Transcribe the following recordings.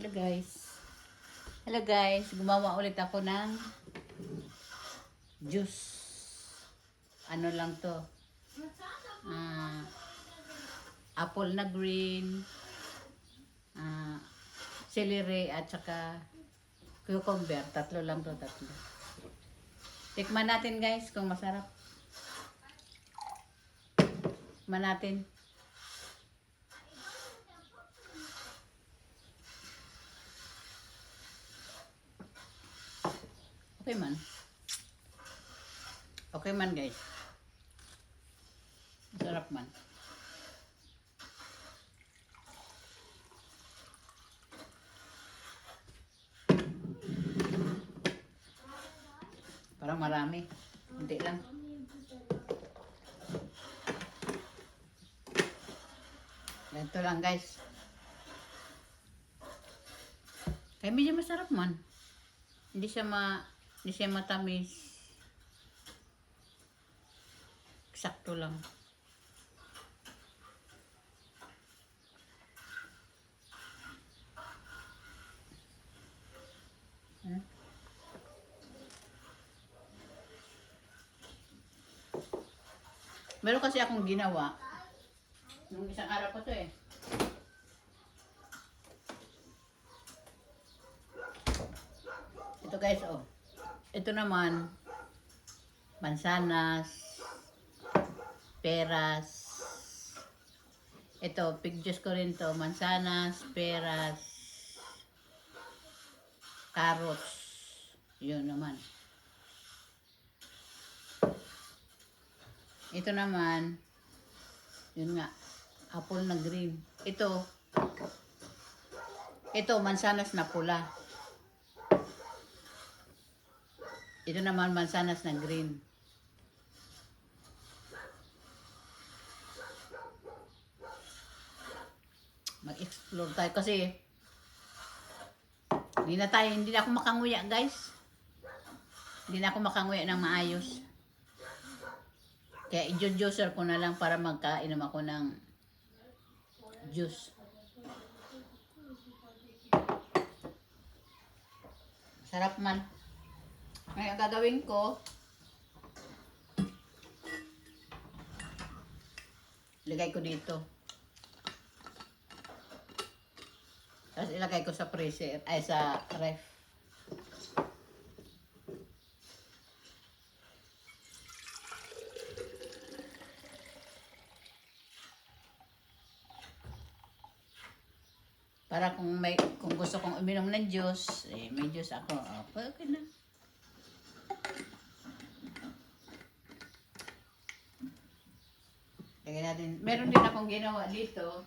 Hello guys. Hello guys. Gumawa ulit ako ng juice. Ano lang to? Apple na green, celery at saka cucumber. Tatlo lang to, tatlo. Tikman natin guys kung masarap. Tikman natin. Okay man. Okay man guys. Masarap man. Parang marami. Hindi lang. Ganito lang guys. Kaya medyo masarap man. Hindi siya matamis. Sakto lang. Meron kasi akong ginawa. Nung isang araw ko to eh. Ito guys, oh. Ito naman, mansanas, peras. Ito, pig juice ko rin to. Mansanas, peras, carrots. Yun naman. Ito naman, yun nga, apple na green. Ito, mansanas na pula. Ito naman, mansanas na green. Mag-explore tayo kasi hindi na ako makanguya guys. Hindi na ako makanguya ng maayos. Kaya i-juicer ko na lang para magkainom ako ng juice. Sarap man. Ngayon gagawin ko, ilagay ko dito. Tapos ilagay ko sa freezer, ay sa ref. Para kung gusto kong uminom ng juice, eh, may juice ako. Okay na. Lagyan natin. Meron din akong ginawa dito.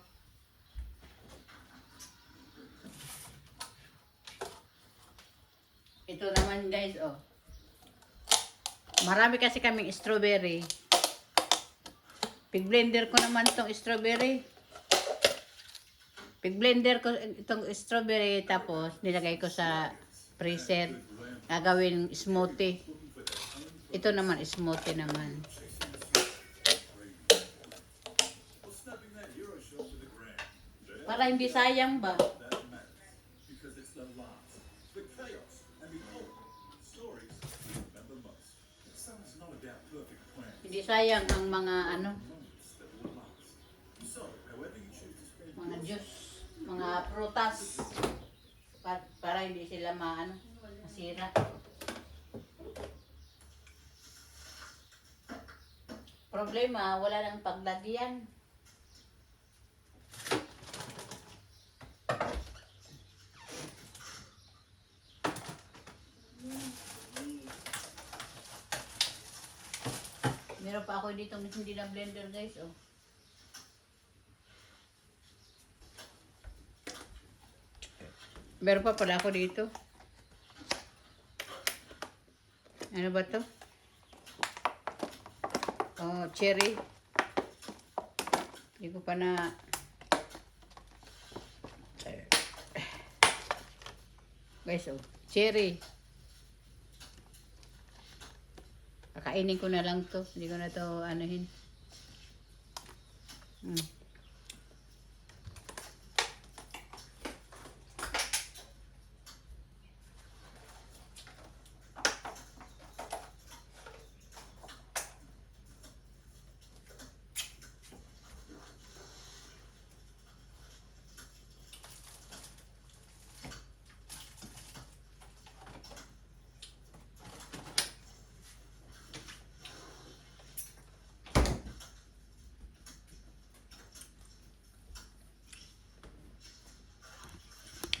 Ito naman guys, oh. Marami kasi kaming strawberry. Pig-blender ko naman itong strawberry. Pig-blender ko itong strawberry tapos nilagay ko sa freezer. Gagawin smoothie. Ito naman smoothie naman. Para hindi sayang ba? Hindi sayang ang mga mga juice, mga prutas para hindi sila masira. Problema, wala nang paglagyan. Meron pa ako dito hindi na blender guys, oh. Meron pa pala ako dito. Ano ba to? Oh, cherry. Hindi ko pa na... Guys, oh. Cherry. Kakainin ko na lang to. Hindi ko na to anuhin.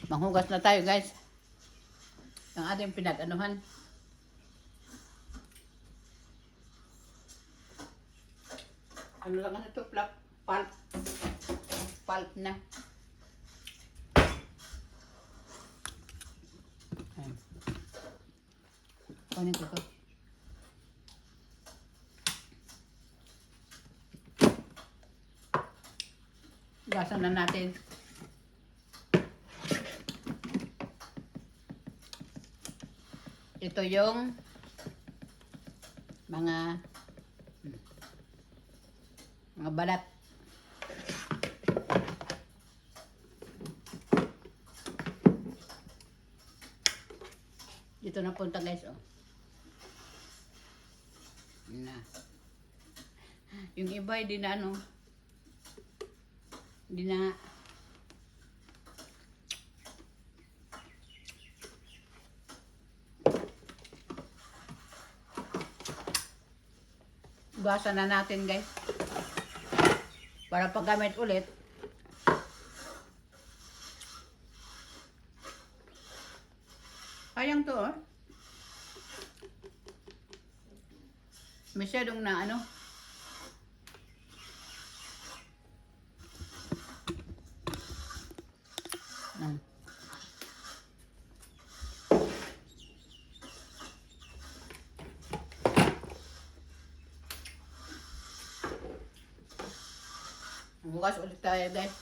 Manghugas na tayo guys. Ang ating pinag-anuhan. Ano lang ito? Pulp. Pulp na. Ayan. Kunin ko ito. Gasan na natin. Ito yung mga balat. Dito na punta guys, oh. Na. Yung iba hindi na ano. Hindi na. Gasan na natin guys. Para paggamit ulit. Sayang to, oh. Masyadong na ano. Bukas ulit tayo guys.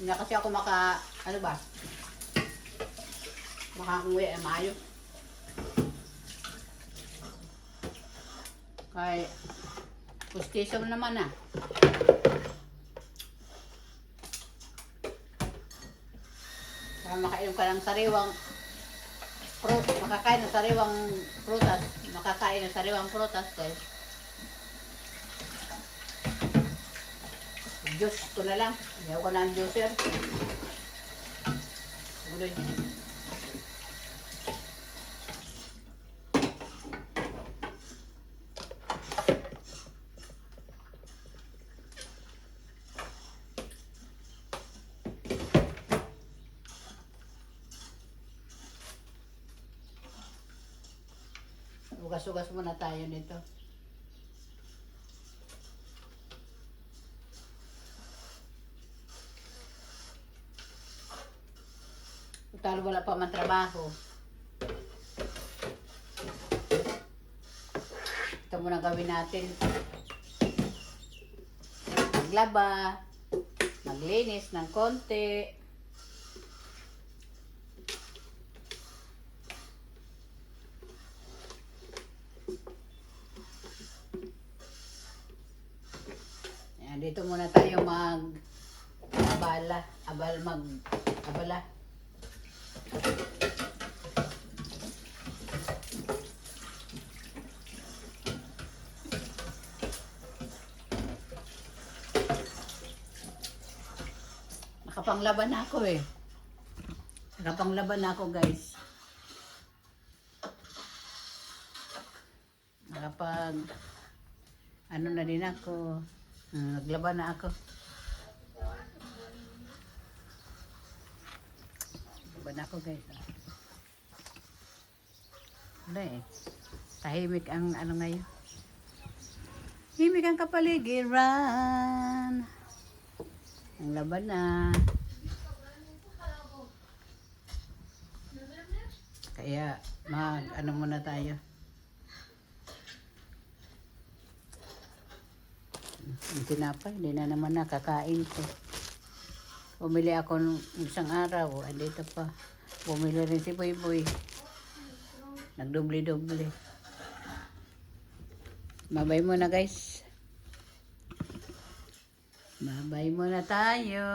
Hindi na kasi ako ano ba? Makakunguya ang mayo. Kaya, pustiso naman ah. Para makainom ka ng sariwang makakain ng sariwang prutas. Makakain ng sariwang prutas guys. Juice ko na lang. Ayaw ko na ang juicer. Guloy. Ugas-ugas muna tayo nito. Talo wala pa man trabaho. Ito muna gawin natin. Maglaba, maglinis ng konti. Ayan, dito muna tayo abala. Nakapanglaban na ako eh. Nakapanglaban na ako guys. Ano na din ako. Naglaban na ako. Naglaban ako guys. Wala eh. Tahimik ang ano ngayon. Tahimik ang kapaligiran. Ang laban na. Kaya ano muna tayo. Yung tinapay, hindi na naman nakakain ko. Bumili ako ng isang araw, andito pa. Bumili rin si Boy Boy. Nagdoble-doble. Babay muna guys. Babay muna tayo.